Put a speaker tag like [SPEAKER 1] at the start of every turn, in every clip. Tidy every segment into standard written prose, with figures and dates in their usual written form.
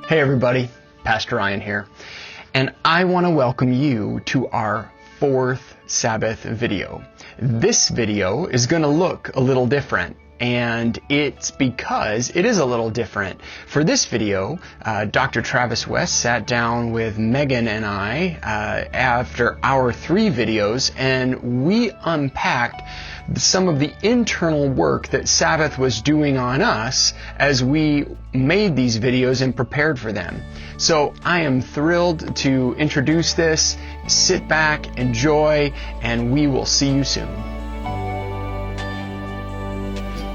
[SPEAKER 1] Hey everybody, Pastor Ryan here, and I want to welcome you to our fourth Sabbath video. This video is going to look a little different, and it's because it is a little different. For this video, Dr. Travis West sat down with Megan and I after our 3 videos, and we unpacked some of the internal work that Sabbath was doing on us as we made these videos and prepared for them. So I am thrilled to introduce this. Sit back, enjoy, and we will see you soon.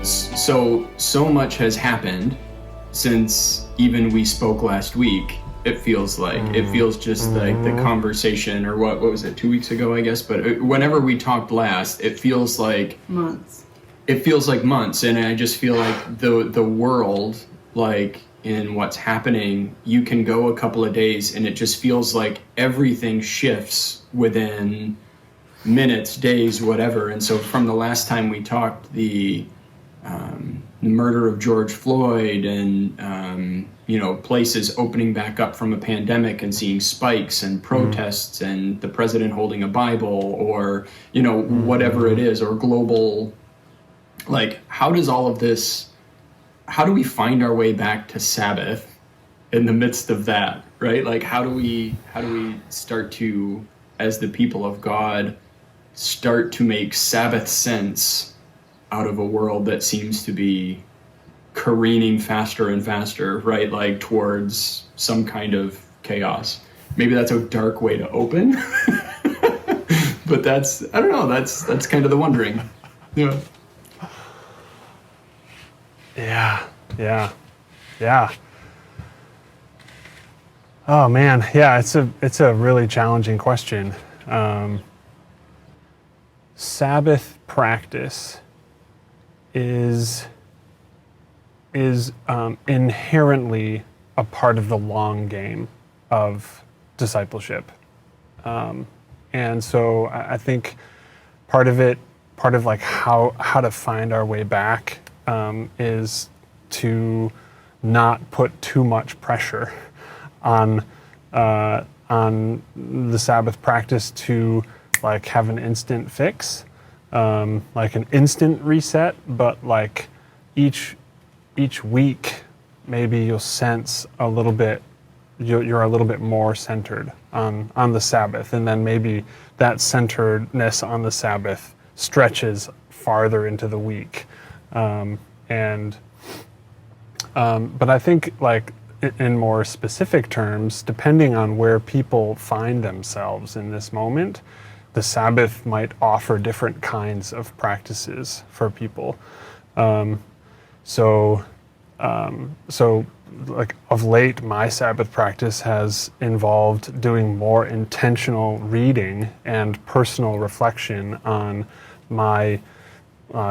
[SPEAKER 1] So much has happened since even we spoke last week. It feels like it feels just like the conversation, or what was it, 2 weeks ago, I guess. But whenever we talked last, it feels like
[SPEAKER 2] months.
[SPEAKER 1] It feels like months, and I just feel like the world, like in what's happening, you can go a couple of days, and it just feels like everything shifts within minutes, days, whatever. And so from the last time we talked, the murder of George Floyd, and places opening back up from a pandemic and seeing spikes and protests and the president holding a Bible, or whatever it is, or global, like, how does all of this, how do we find our way back to Sabbath in the midst of that, right? Like, how do we start to, as the people of God, start to make Sabbath sense out of a world that seems to be careening faster and faster, right? Like towards some kind of chaos. Maybe that's a dark way to open, but that's, I don't know, that's kind of the wondering. Yeah.
[SPEAKER 3] Oh man, yeah, it's a really challenging question. Sabbath practice is inherently a part of the long game of discipleship. And so I think part of like how to find our way back is to not put too much pressure on the Sabbath practice to like have an instant fix, like an instant reset, but like each week maybe you'll sense a little bit, you're a little bit more centered on the Sabbath, and then maybe that centeredness on the Sabbath stretches farther into the week. But I think, like, in more specific terms, depending on where people find themselves in this moment, the Sabbath might offer different kinds of practices for people. So like of late, my Sabbath practice has involved doing more intentional reading and personal reflection on my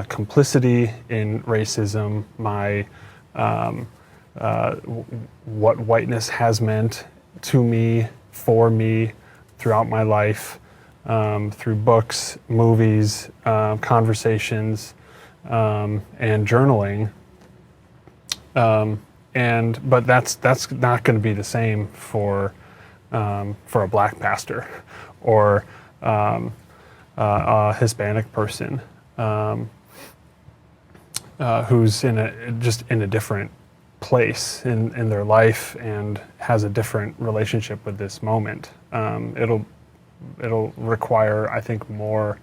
[SPEAKER 3] complicity in racism, my what whiteness has meant to me, for me, throughout my life, through books, movies, conversations, and journaling. But that's not going to be the same for a black pastor or a Hispanic person who's in a different place in their life and has a different relationship with this moment. It'll require, I think, more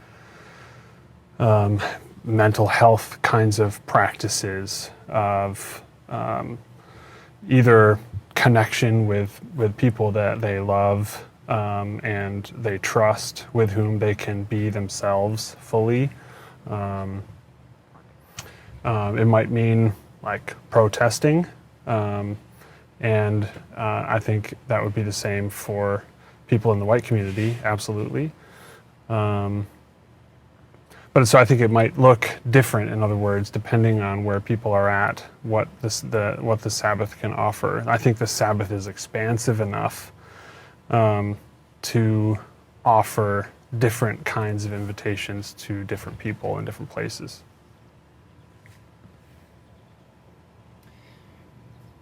[SPEAKER 3] mental health kinds of practices of either connection with people that they love and they trust, with whom they can be themselves fully. It might mean like protesting, and I think that would be the same for people in the white community, absolutely. But so I think it might look different, in other words, depending on where people are at, what the Sabbath can offer. I think the Sabbath is expansive enough to offer different kinds of invitations to different people in different places.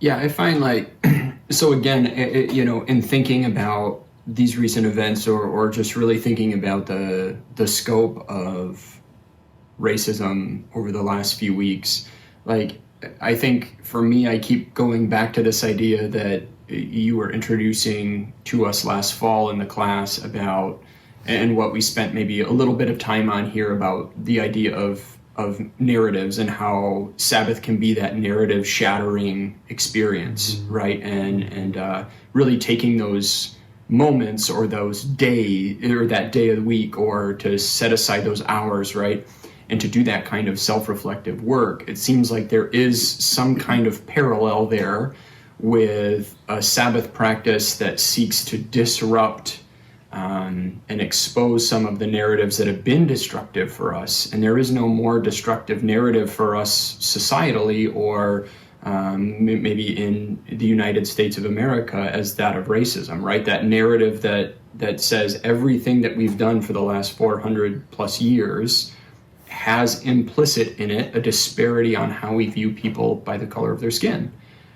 [SPEAKER 1] Yeah, I find like, So again, in thinking about these recent events, or just really thinking about the scope of racism over the last few weeks, like, I think for me, I keep going back to this idea that you were introducing to us last fall in the class about, and what we spent maybe a little bit of time on here, about the idea of narratives and how Sabbath can be that narrative shattering experience, right? And really taking those moments, or those day, or that day of the week, or to set aside those hours, right? And to do that kind of self-reflective work. It seems like there is some kind of parallel there with a Sabbath practice that seeks to disrupt and expose some of the narratives that have been destructive for us. And there is no more destructive narrative for us societally, or maybe in the United States of America, as that of racism, right? That narrative that says everything that we've done for the last 400 plus years has implicit in it a disparity on how we view people by the color of their skin,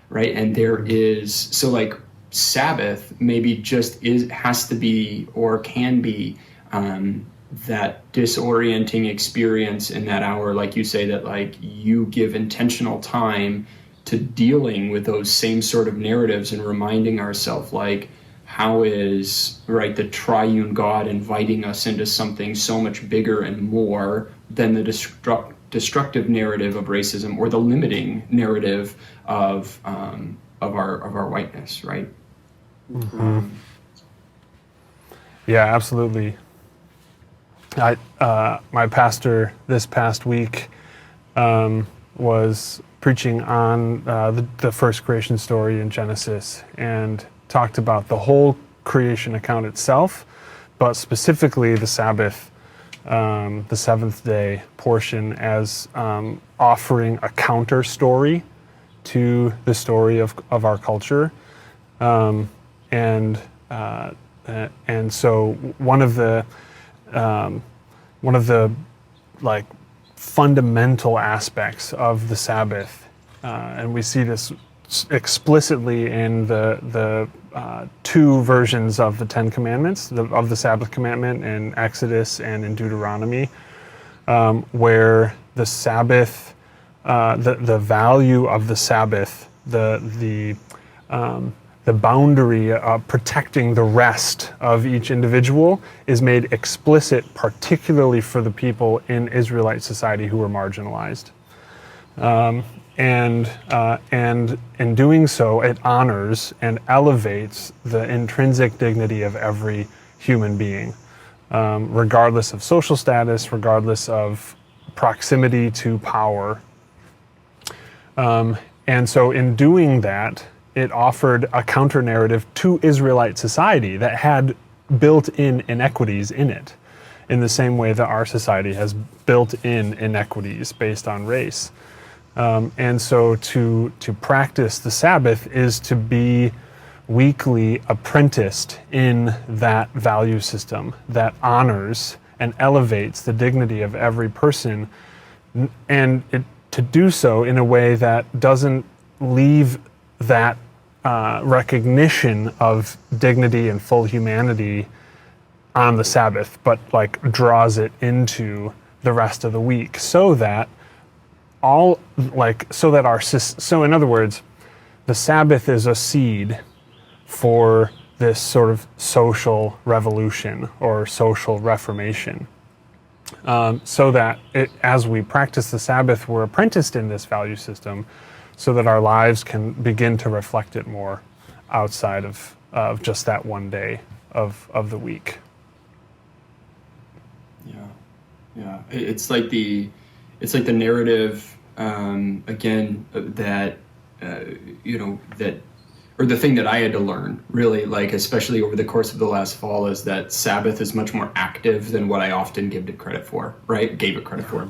[SPEAKER 1] right? And there is, so like, Sabbath maybe just has to be, or can be, that disorienting experience in that hour, like you say, that like you give intentional time to dealing with those same sort of narratives, and reminding ourselves, like, how is, right, the triune God inviting us into something so much bigger and more than the destructive narrative of racism, or the limiting narrative of our whiteness, right?
[SPEAKER 3] Mm-hmm. Yeah, absolutely. My pastor this past week was preaching on the first creation story in Genesis, and talked about the whole creation account itself, but specifically the Sabbath, the seventh day portion, as offering a counter story to the story of our culture. And so one of the like fundamental aspects of the Sabbath, and we see this explicitly in the two versions of the Ten Commandments, of the Sabbath commandment in Exodus and in Deuteronomy, where the Sabbath, the value of the Sabbath, the boundary of protecting the rest of each individual is made explicit, particularly for the people in Israelite society who were marginalized. And in doing so, it honors and elevates the intrinsic dignity of every human being, regardless of social status, regardless of proximity to power. And so in doing that, it offered a counter narrative to Israelite society that had built-in inequities in it, in the same way that our society has built-in inequities based on race. And so to practice the Sabbath is to be weekly apprenticed in that value system that honors and elevates the dignity of every person, and to do so in a way that doesn't leave that recognition of dignity and full humanity on the Sabbath, but like draws it into the rest of the week, so that so in other words, the Sabbath is a seed for this sort of social revolution or social reformation. So that as we practice the Sabbath, we're apprenticed in this value system, so that our lives can begin to reflect it more outside of just that one day of the week.
[SPEAKER 1] Yeah. It's like the narrative, again, that or the thing that I had to learn, really, like, especially over the course of the last fall, is that Sabbath is much more active than what I often give it credit for, right? Gave it credit for,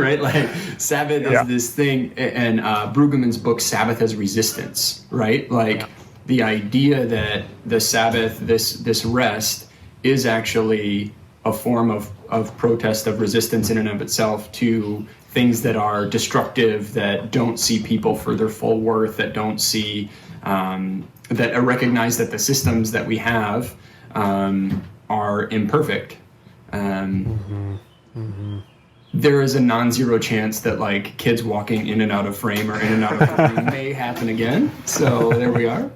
[SPEAKER 1] right? Like, Sabbath is this thing, and Brueggemann's book, Sabbath as Resistance, right? Like, the idea that the Sabbath, this rest, is actually a form of protest, of resistance in and of itself, to things that are destructive, that don't see people for their full worth, that don't see, that recognize that the systems that we have are imperfect. There is a non-zero chance that like kids walking in and out of frame or in and out of the room may happen again. So there we are.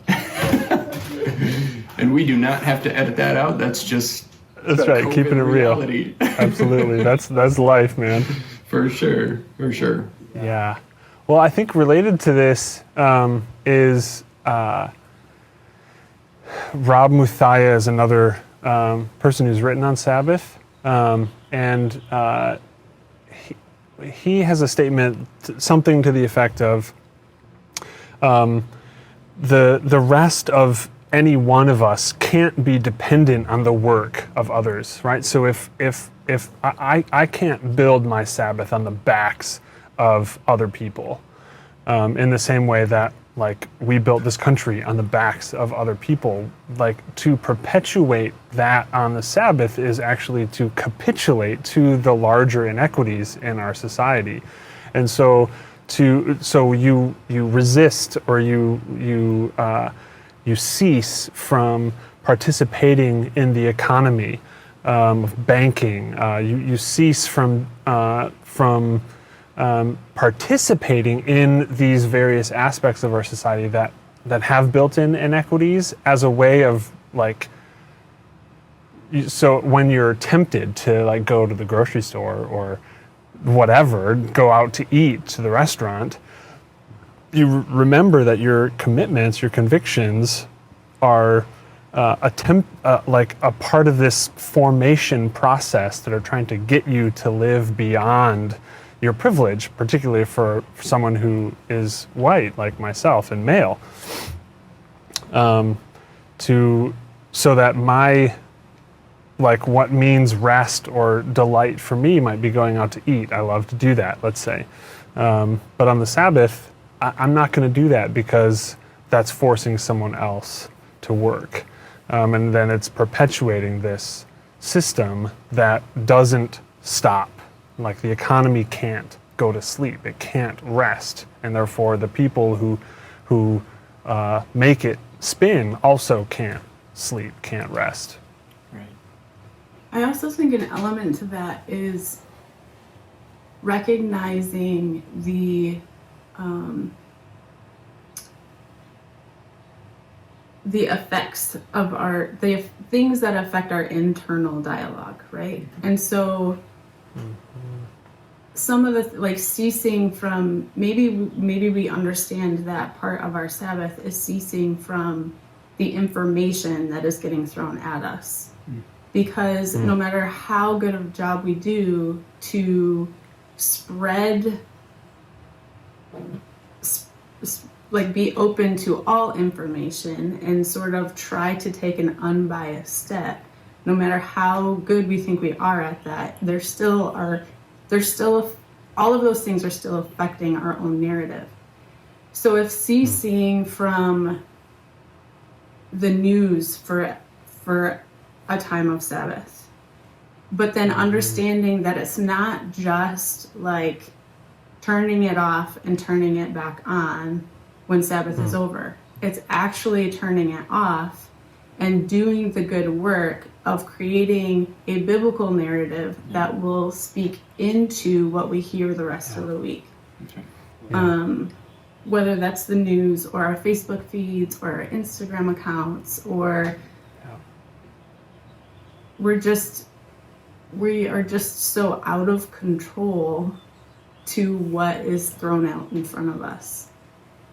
[SPEAKER 1] And we do not have to edit that out. That's just
[SPEAKER 3] right.
[SPEAKER 1] COVID
[SPEAKER 3] Keeping it
[SPEAKER 1] reality.
[SPEAKER 3] real. Absolutely. That's life, man.
[SPEAKER 1] For sure.
[SPEAKER 3] Yeah. Well, I think related to this is Rob Muthaya is another person who's written on Sabbath, and he has a statement, something to the effect of the rest of any one of us can't be dependent on the work of others, right? So if I can't build my Sabbath on the backs of other people, in the same way that like we built this country on the backs of other people, like to perpetuate that on the Sabbath is actually to capitulate to the larger inequities in our society. And so you resist, or you cease from participating in the economy, of banking. You cease from participating in these various aspects of our society that have built-in inequities as a way of like. So when you're tempted to like go to the grocery store or whatever, go out to eat to the restaurant, you remember that your commitments, your convictions are like a part of this formation process that are trying to get you to live beyond your privilege, particularly for someone who is white like myself and male, so that my like what means rest or delight for me might be going out to eat. I love to do that, let's say. But on the Sabbath, I'm not going to do that because that's forcing someone else to work. And then it's perpetuating this system that doesn't stop. Like the economy can't go to sleep, it can't rest. And therefore the people who make it spin also can't sleep, can't rest.
[SPEAKER 2] I also think an element to that is recognizing the effects of the things that affect our internal dialogue, right? And so some of the like ceasing from maybe we understand that part of our Sabbath is ceasing from the information that is getting thrown at us. Because no matter how good of a job we do to spread, like be open to all information and sort of try to take an unbiased step, no matter how good we think we are at that, all of those things are still affecting our own narrative. So if ceasing from the news for a time of Sabbath, but then understanding that it's not just like turning it off and turning it back on when Sabbath is over. It's actually turning it off and doing the good work of creating a biblical narrative that will speak into what we hear the rest of the week. Whether that's the news or our Facebook feeds or our Instagram accounts, or we are just so out of control to what is thrown out in front of us.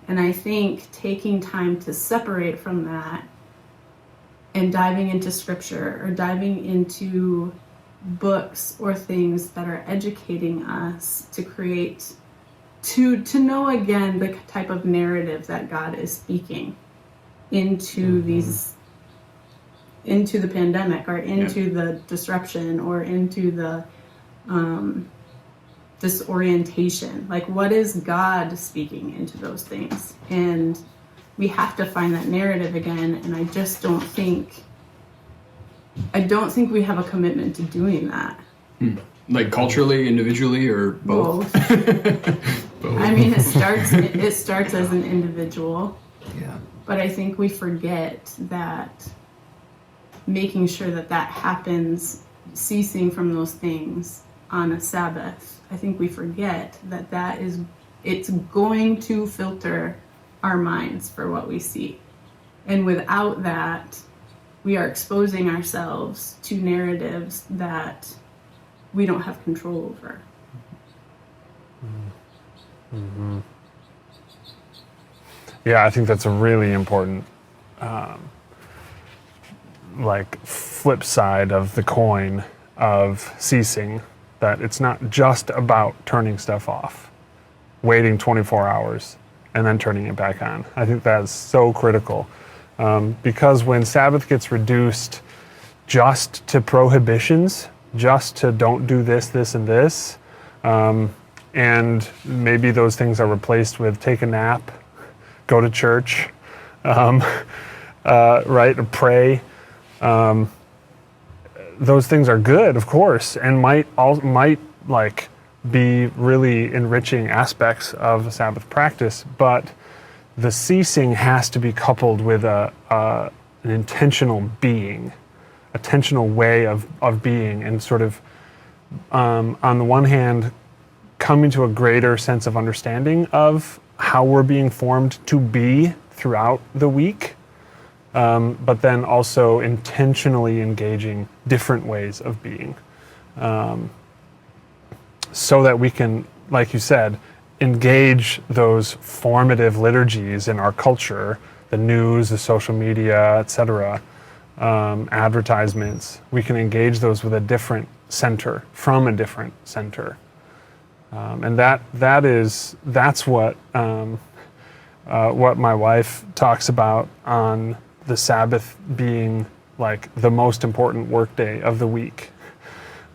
[SPEAKER 2] And I think taking time to separate from that and diving into scripture or diving into books or things that are educating us to create, to know again the type of narrative that God is speaking into into the pandemic or into the disruption or into the disorientation. Like, what is God speaking into those things? And we have to find that narrative again. And I just don't think we have a commitment to doing that.
[SPEAKER 1] Like culturally, individually, or both?
[SPEAKER 2] Both. I mean, it starts as an individual.
[SPEAKER 1] Yeah.
[SPEAKER 2] But I think we forget that making sure that happens, ceasing from those things on a Sabbath. I think we forget that it's going to filter our minds for what we see. And without that, we are exposing ourselves to narratives that we don't have control over.
[SPEAKER 3] Mm-hmm. Yeah, I think that's a really important flip side of the coin of ceasing, that it's not just about turning stuff off, waiting 24 hours and then turning it back on. I think that's so critical, because when Sabbath gets reduced just to prohibitions, just to don't do this, this, and this, and maybe those things are replaced with take a nap, go to church, right, or pray. Those things are good, of course, and might be really enriching aspects of Sabbath practice, but the ceasing has to be coupled with an intentional being, intentional way of being, and sort of, on the one hand, coming to a greater sense of understanding of how we're being formed to be throughout the week, but then also intentionally engaging different ways of being, so that we can, like you said, engage those formative liturgies in our culture, the news, the social media, etc., advertisements. We can engage those with a different center, from a different center. And that's what my wife talks about on the Sabbath being like the most important workday of the week.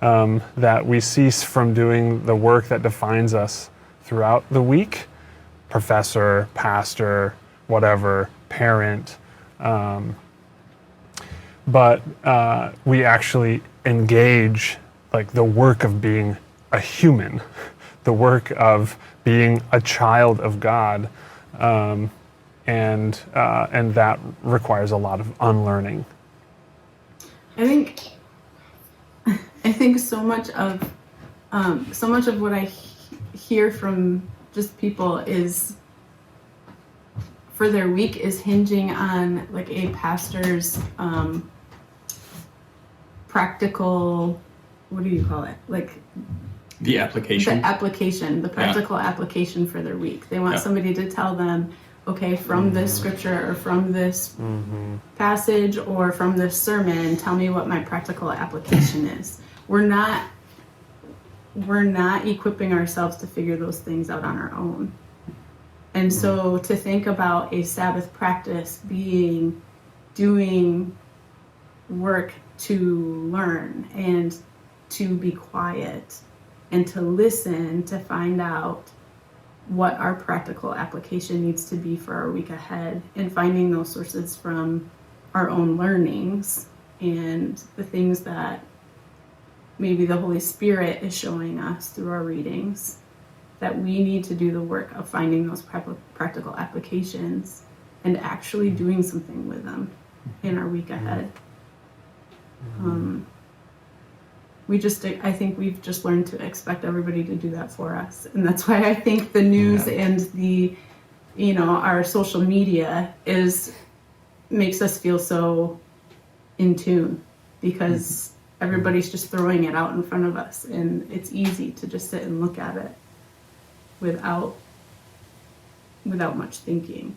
[SPEAKER 3] That we cease from doing the work that defines us throughout the week, professor, pastor, whatever, parent, but we actually engage like the work of being a human, the work of being a child of God, and that requires a lot of unlearning.
[SPEAKER 2] I think so much of what I hear from just people is, for their week, is hinging on like a pastor's practical, what do you call it? Like
[SPEAKER 1] the application.
[SPEAKER 2] The practical application for their week. They want somebody to tell them, okay, from this scripture or from this passage or from this sermon, tell me what my practical application is. We're not equipping ourselves to figure those things out on our own. And so to think about a Sabbath practice being doing work to learn and to be quiet and to listen, to find out what our practical application needs to be for our week ahead, and finding those sources from our own learnings and the things that maybe the Holy Spirit is showing us through our readings, that we need to do the work of finding those practical applications and actually doing something with them in our week ahead. I think we've just learned to expect everybody to do that for us. And that's why I think the news and our social media makes us feel so in tune, because everybody's just throwing it out in front of us, and it's easy to just sit and look at it without much thinking.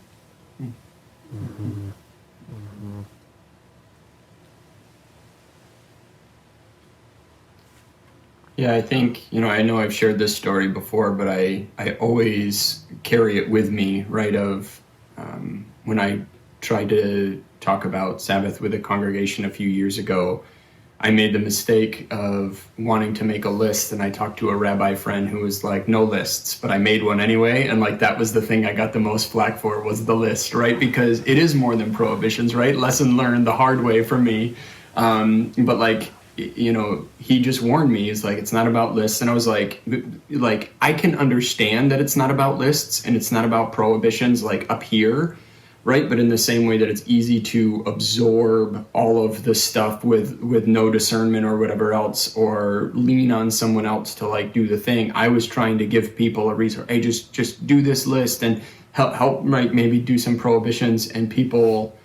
[SPEAKER 1] Yeah, I think, I know I've shared this story before, but I always carry it with me, right, of when I tried to talk about Sabbath with a congregation a few years ago, I made the mistake of wanting to make a list, and I talked to a rabbi friend who was like, no lists, but I made one anyway, and like that was the thing I got the most flack for, was the list, right? Because it is more than prohibitions, right? Lesson learned the hard way for me. But like, he just warned me. He's like, it's not about lists. And I was like, I can understand that it's not about lists and it's not about prohibitions like up here, right? But in the same way that it's easy to absorb all of the stuff with no discernment or whatever else, or lean on someone else to like do the thing, I was trying to give people a resource. Hey, just do this list and help like maybe do some prohibitions. And people,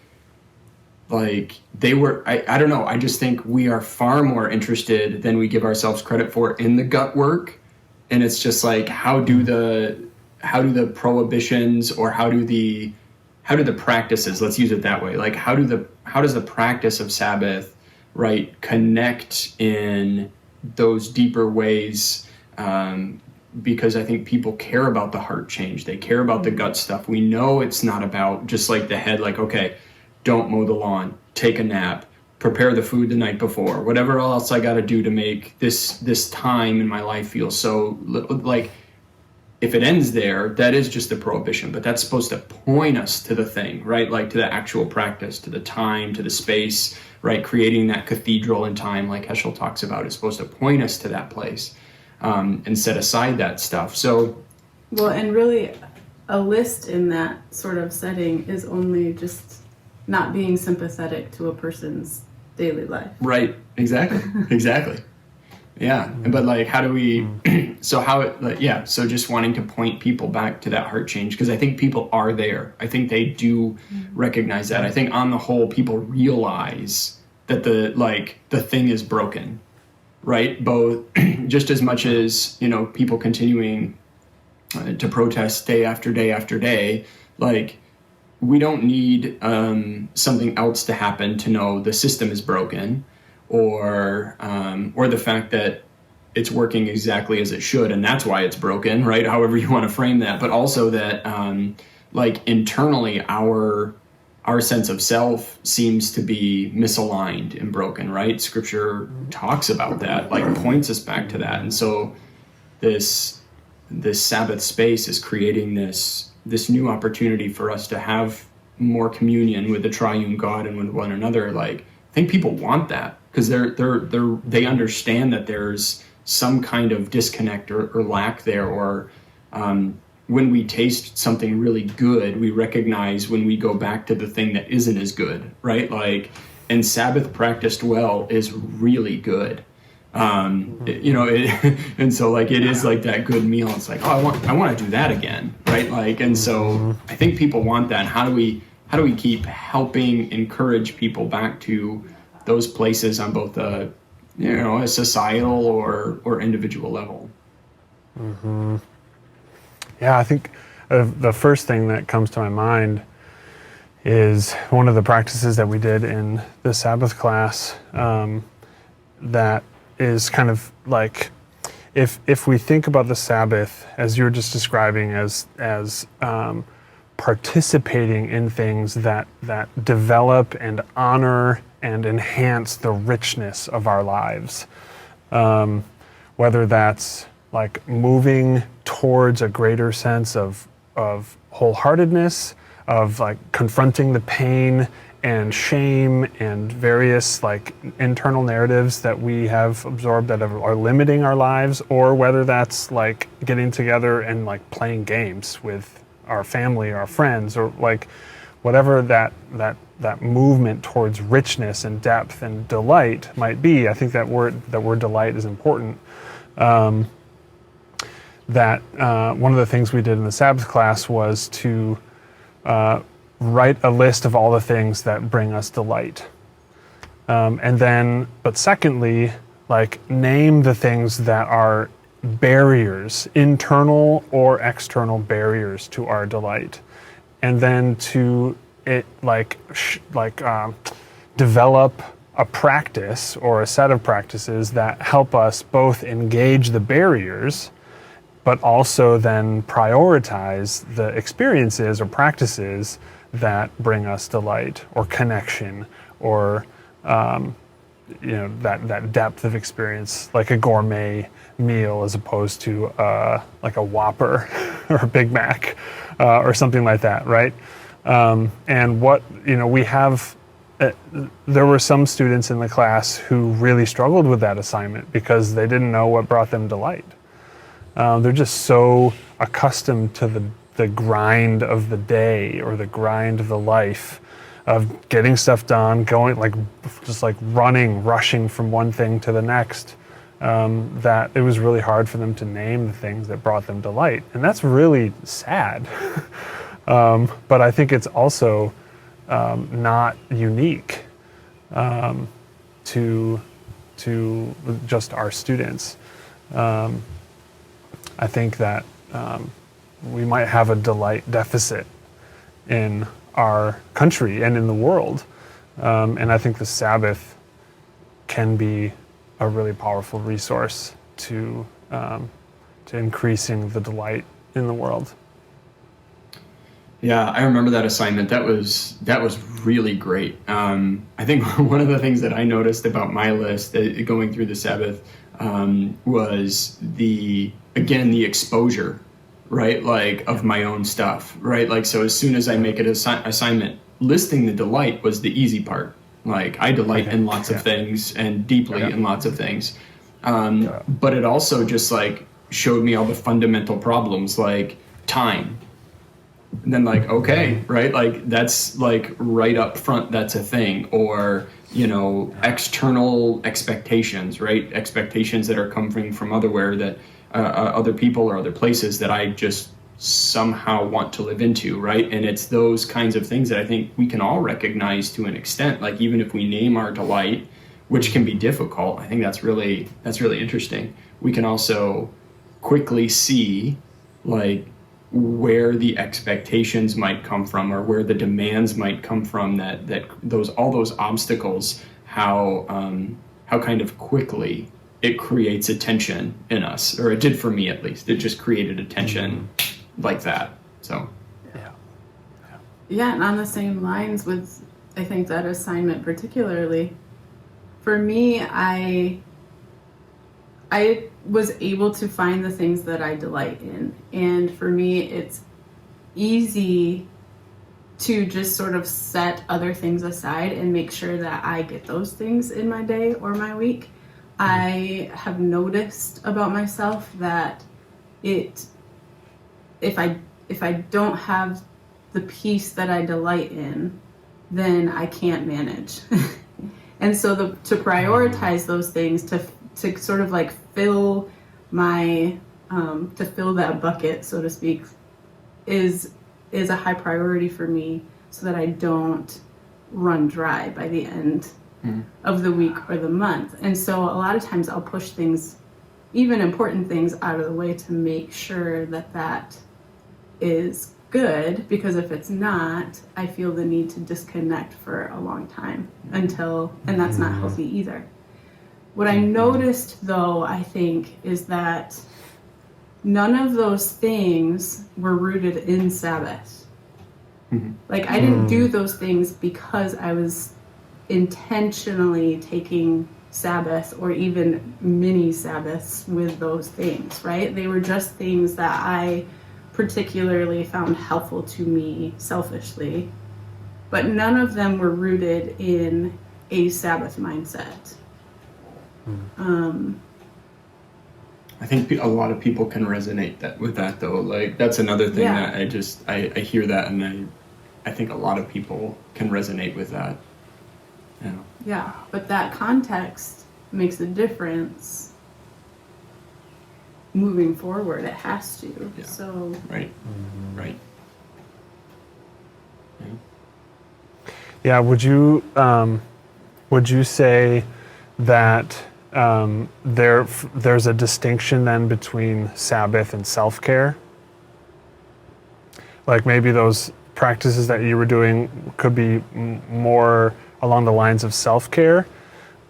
[SPEAKER 1] like, they were, I don't know, I just think we are far more interested than we give ourselves credit for in the gut work. And it's just like, how do the prohibitions, or how do the practices, let's use it that way, like how does the practice of Sabbath, right, connect in those deeper ways? Because I think people care about the heart change. They care about the gut stuff. We know it's not about just like the head, like, okay, don't mow the lawn, take a nap, prepare the food the night before, whatever else I got to do to make this time in my life feel so like, if it ends there, that is just a prohibition, but that's supposed to point us to the thing, right? Like to the actual practice, to the time, to the space, right? Creating that cathedral in time, like Heschel talks about, is supposed to point us to that place, and set aside that stuff. So,
[SPEAKER 2] well, and really, a list in that sort of setting is only just not being sympathetic to a person's daily life.
[SPEAKER 1] Right. Exactly. Exactly. Yeah. But like, how do we, so just wanting to point people back to that heart change, because I think people are there. I think they do recognize that. I think on the whole, people realize that the thing is broken, right? Both just as much as, people continuing to protest day after day after day, like, we don't need something else to happen to know the system is broken, or the fact that it's working exactly as it should, and that's why it's broken, right? However you want to frame that, but also that like internally our sense of self seems to be misaligned and broken, right? Scripture talks about that, like points us back to that, and so this Sabbath space is creating this new opportunity for us to have more communion with the triune God and with one another. Like, I think people want that, because they understand that there's some kind of disconnect or lack there, or when we taste something really good, we recognize when we go back to the thing that isn't as good, right? Like, and Sabbath practiced well is really good. And so like, it is like that good meal. It's like, oh, I want to do that again, right? Like, and so I think people want that. How do we keep helping encourage people back to those places on both a societal or individual level?
[SPEAKER 3] Mm-hmm. Yeah, I think the first thing that comes to my mind is one of the practices that we did in the Sabbath class, that is kind of like, if we think about the Sabbath as you were just describing, as participating in things that develop and honor and enhance the richness of our lives, whether that's like moving towards a greater sense of wholeheartedness, of like confronting the pain and shame and various like internal narratives that we have absorbed that are limiting our lives, or whether that's like getting together and like playing games with our family, our friends, or like whatever that movement towards richness and depth and delight might be. I think that word delight is important. One of the things we did in the Sabbath class was to write a list of all the things that bring us delight. But secondly, like, name the things that are barriers, internal or external barriers to our delight. And then to develop a practice or a set of practices that help us both engage the barriers, but also then prioritize the experiences or practices that bring us delight or connection, or that depth of experience, like a gourmet meal as opposed to like a Whopper or a Big Mac or something like that, right? And what we have there were some students in the class who really struggled with that assignment because they didn't know what brought them delight. They're just so accustomed to the grind of the day or the grind of the life of getting stuff done, going just like running, rushing from one thing to the next, that it was really hard for them to name the things that brought them delight. And that's really sad. But I think it's also not unique to just our students. I think that we might have a delight deficit in our country and in the world. And I think the Sabbath can be a really powerful resource to increasing the delight in the world.
[SPEAKER 1] Yeah, I remember that assignment. That was really great. I think one of the things that I noticed about my list going through the Sabbath was the exposure, right? Like of my own stuff, right? Like, so as soon as I make an assignment, listing the delight was the easy part. Like, I delight in lots of things and deeply in lots of things. But it also just like showed me all the fundamental problems, like time. And then like, okay, right? Like that's like right up front, that's a thing. Or, external expectations, right? Expectations that are coming from other people or other places that I just somehow want to live into, right? And it's those kinds of things that I think we can all recognize to an extent. Like even if we name our delight, which can be difficult, I think that's really interesting. We can also quickly see like where the expectations might come from or where the demands might come from, that all those obstacles, how kind of quickly it creates a tension in us, or it did for me at least. It just created a tension like that. So
[SPEAKER 2] yeah, and on the same lines with, I think, that assignment particularly, for me, I was able to find the things that I delight in. And for me, it's easy to just sort of set other things aside and make sure that I get those things in my day or my week. I have noticed about myself that if I don't have the peace that I delight in, then I can't manage. And so to prioritize those things, to sort of like fill that bucket, so to speak, is a high priority for me, so that I don't run dry by the end of the week or the month. And so a lot of times I'll push things, even important things, out of the way to make sure that is good, because if it's not, I feel the need to disconnect for a long time and that's not healthy either. What I noticed, though, I think, is that none of those things were rooted in Sabbath. Like, I didn't do those things because I was intentionally taking Sabbath or even mini Sabbaths with those things, right? They were just things that I particularly found helpful to me selfishly, but none of them were rooted in a Sabbath mindset.
[SPEAKER 1] I think a lot of people can resonate with that though. Like that's another thing that I hear that, and I think a lot of people can resonate with that.
[SPEAKER 2] Yeah, but that context makes a difference moving forward. It has to.
[SPEAKER 1] Yeah.
[SPEAKER 2] So
[SPEAKER 1] right.
[SPEAKER 3] Yeah. Would you say that there's a distinction then between Sabbath and self-care? Like maybe those practices that you were doing could be more along the lines of self-care,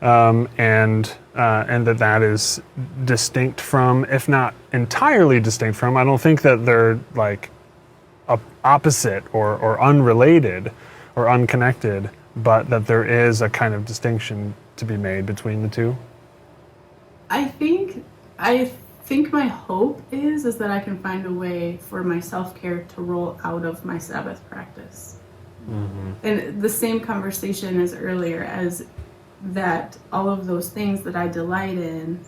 [SPEAKER 3] and that is distinct from, if not entirely distinct from, I don't think that they're like opposite or unrelated or unconnected, but that there is a kind of distinction to be made between the two.
[SPEAKER 2] I think my hope is that I can find a way for my self-care to roll out of my Sabbath practice. And the same conversation as earlier, as that all of those things that I delight in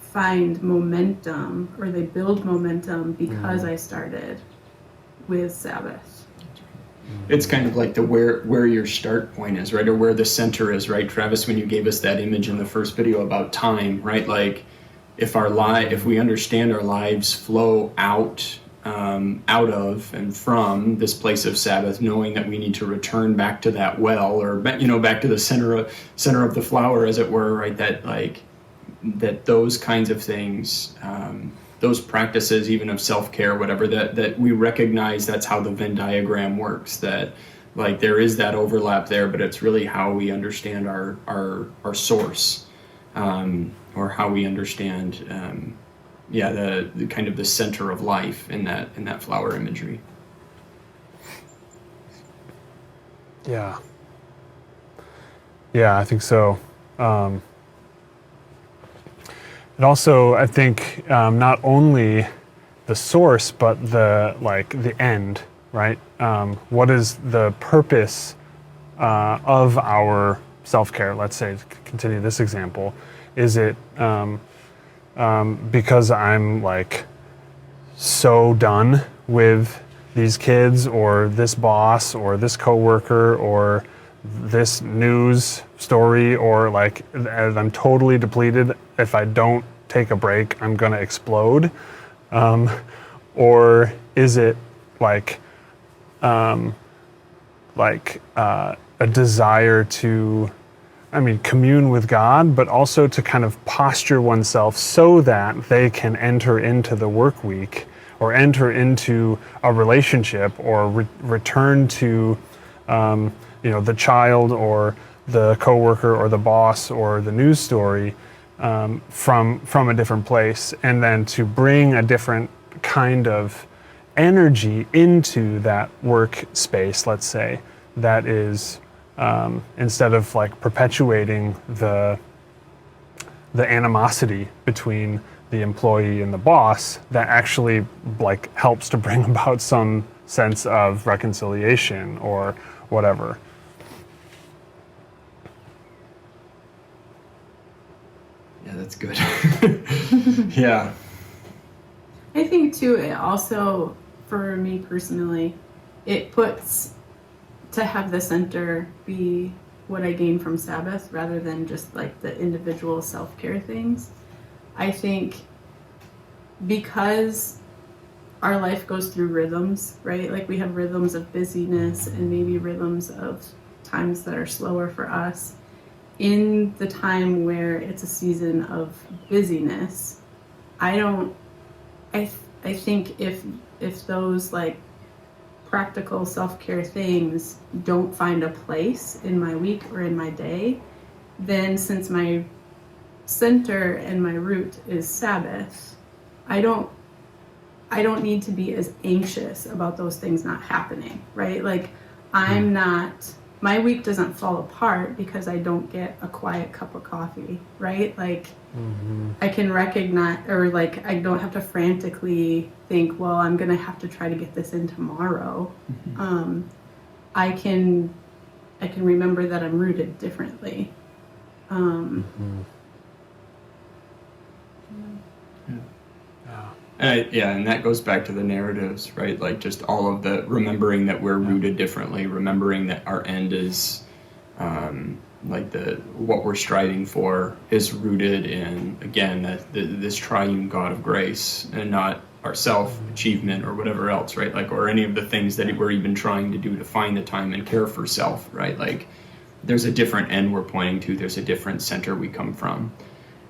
[SPEAKER 2] find momentum, or they build momentum because I started with Sabbath.
[SPEAKER 1] It's kind of like the where your start point is, right? Or where the center is, right? Travis, when you gave us that image in the first video about time, right? Like if we understand our lives flow out of and from this place of Sabbath, knowing that we need to return back to that well, or back to the center of the flower, as it were, right? That those kinds of things, those practices, even of self-care, whatever, that we recognize that's how the Venn diagram works. That like there is that overlap there, but it's really how we understand our source, or how we understand. The kind of the center of life in that flower imagery.
[SPEAKER 3] Yeah, I think so. And also, I think not only the source, but the end, right? What is the purpose of our self-care? Let's say, to continue this example, is it because I'm like so done with these kids or this boss or this coworker or this news story, or like I'm totally depleted, if I don't take a break I'm gonna explode, or is it like a desire to commune with God, but also to kind of posture oneself so that they can enter into the work week, or enter into a relationship, or return to the child or the coworker or the boss or the news story from a different place, and then to bring a different kind of energy into that work space, let's say, that is instead of like perpetuating the animosity between the employee and the boss, that actually like helps to bring about some sense of reconciliation or whatever.
[SPEAKER 1] Yeah, that's good. Yeah.
[SPEAKER 2] I think too, it also, for me personally, it puts, to have the center be what I gain from Sabbath rather than just like the individual self-care things. I think because our life goes through rhythms, right? Like we have rhythms of busyness and maybe rhythms of times that are slower for us. In the time where it's a season of busyness, I think if those like practical self-care things don't find a place in my week or in my day, then since my center and my root is Sabbath, I don't need to be as anxious about those things not happening, right? Like my week doesn't fall apart because I don't get a quiet cup of coffee, right? Like I can recognize, or like I don't have to frantically think, well, I'm gonna have to try to get this in tomorrow. I can remember that I'm rooted differently.
[SPEAKER 1] And that goes back to the narratives, right? Like just all of the remembering that we're rooted differently, remembering that our end is what we're striving for is rooted in, again, this triune God of grace, and not our self-achievement or whatever else, right? Like, or any of the things that we're even trying to do to find the time and care for self, right? Like there's a different end we're pointing to, there's a different center we come from.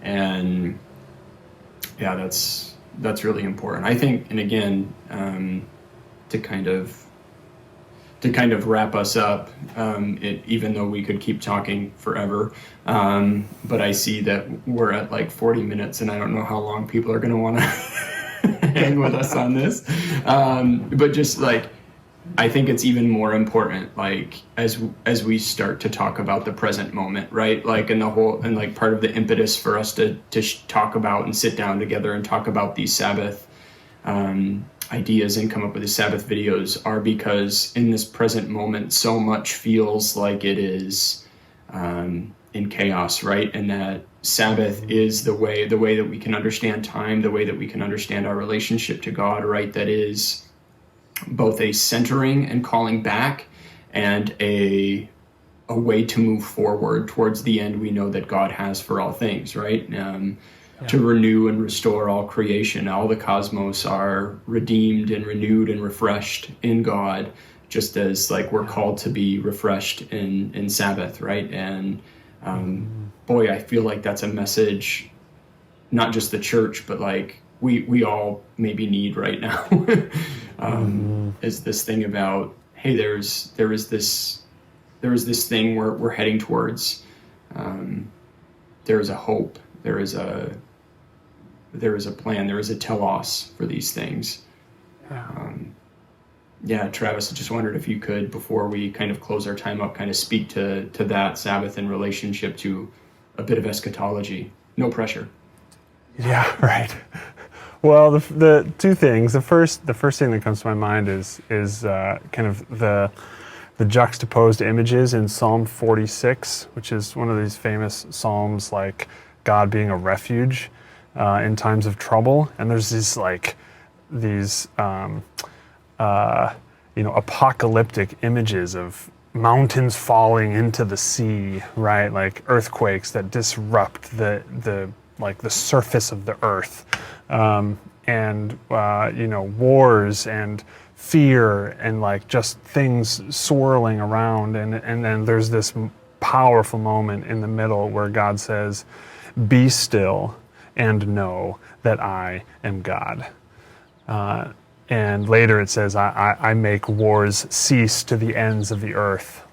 [SPEAKER 1] And yeah, that's really important, I think. And again, to kind of wrap us up, even though we could keep talking forever, but I see that we're at like 40 minutes, and I don't know how long people are going to want to hang with us on this. But just like, I think it's even more important, like as we start to talk about the present moment, right? Like and like part of the impetus for us to talk about and sit down together and talk about these Sabbath ideas and come up with the Sabbath videos are because in this present moment, so much feels like it is in chaos, right? And that Sabbath is the way that we can understand time, the way that we can understand our relationship to God, right? That is both a centering and calling back, and a way to move forward towards the end we know that God has for all things, right? To renew and restore all creation. All the cosmos are redeemed and renewed and refreshed in God, just as like we're called to be refreshed in Sabbath, right? And boy, I feel like that's a message, not just the church, but like we all maybe need right now. Is this thing about, hey, there is this thing we're heading towards. There is a hope. There is a plan. There is a telos for these things. Travis, I just wondered if you could, before we kind of close our time up, kind of speak to that Sabbath in relationship to a bit of eschatology. No pressure.
[SPEAKER 3] Yeah, right. Well, the two things. The first thing that comes to my mind is kind of the juxtaposed images in Psalm 46, which is one of these famous psalms, like God being a refuge in times of trouble. And there's these apocalyptic images of mountains falling into the sea, right? Like earthquakes that disrupt the surface of the earth, and wars and fear and like just things swirling around, and then there's this powerful moment in the middle where God says, "Be still and know that I am God." And later it says, I make wars cease to the ends of the earth.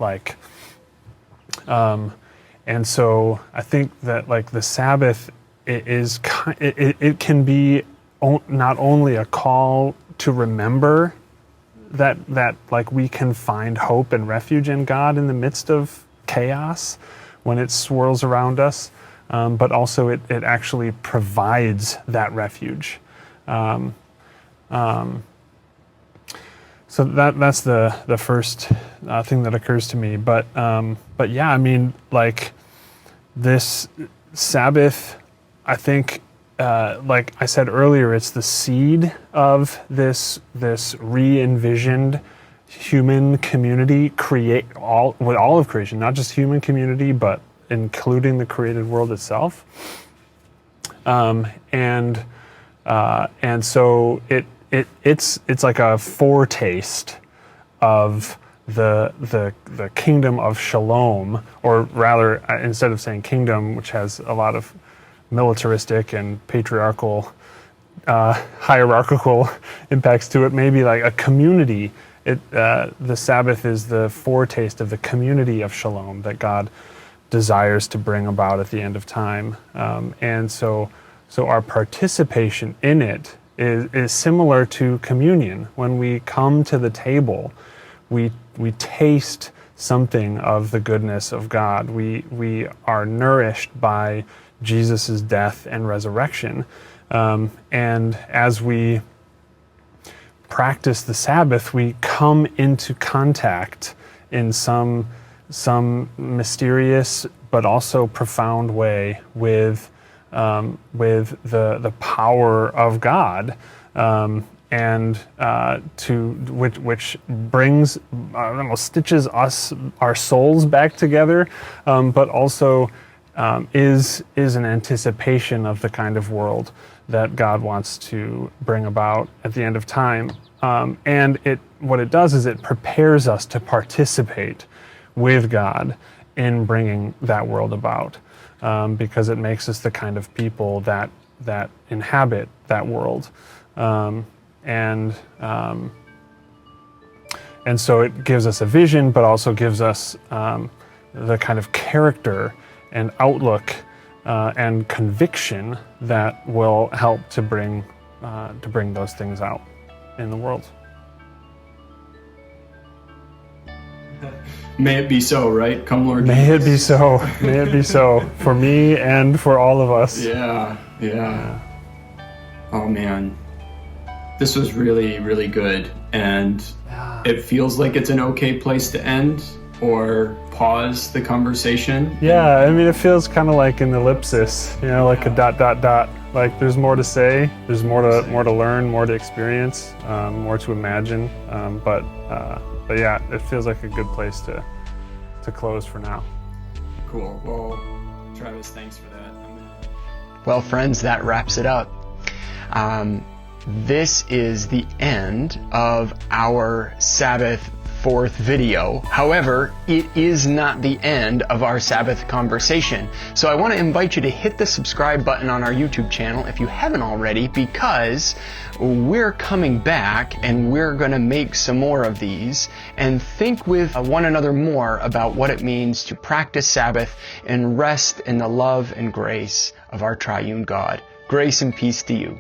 [SPEAKER 3] And so I think that like the Sabbath it can be not only a call to remember that like we can find hope and refuge in God in the midst of chaos when it swirls around us, but also it actually provides that refuge. So that's the first thing that occurs to me. But yeah, I mean, like this Sabbath, I think, like I said earlier, it's the seed of this re-envisioned human community, with all of creation, not just human community, but including the created world itself. And so it's like a foretaste of the kingdom of Shalom, or rather, instead of saying kingdom, which has a lot of militaristic and patriarchal, hierarchical impacts to it, maybe like a community. The Sabbath is the foretaste of the community of Shalom that God desires to bring about at the end of time, and so our participation in it is similar to communion. When we come to the table, we taste something of the goodness of God. We are nourished by Jesus' death and resurrection. And as we practice the Sabbath, we come into contact in some mysterious but also profound way with the power of God, and which brings, stitches our souls back together, but also is an anticipation of the kind of world that God wants to bring about at the end of time. And what it does is it prepares us to participate with God in bringing that world about, because it makes us the kind of people that inhabit that world. And so it gives us a vision, but also gives us the kind of character and outlook and conviction that will help to bring those things out in the world.
[SPEAKER 1] May it be so, right? Come, Lord
[SPEAKER 3] May
[SPEAKER 1] Jesus.
[SPEAKER 3] it be so. May it be so for me and for all of us.
[SPEAKER 1] Yeah. Oh man. This was really, really good, and it feels like it's an okay place to end or pause the conversation.
[SPEAKER 3] Yeah, I mean, it feels kind of like an ellipsis, you know, like a dot, dot, dot. Like there's more to say, there's more to learn, more to experience, more to imagine. But yeah, it feels like a good place to close for now.
[SPEAKER 1] Cool. Well, Travis, thanks for that.
[SPEAKER 4] Well, friends, that wraps it up. This is the end of our Sabbath 4th video. However, it is not the end of our Sabbath conversation. So I want to invite you to hit the subscribe button on our YouTube channel if you haven't already, because we're coming back and we're going to make some more of these and think with one another more about what it means to practice Sabbath and rest in the love and grace of our triune God. Grace and peace to you.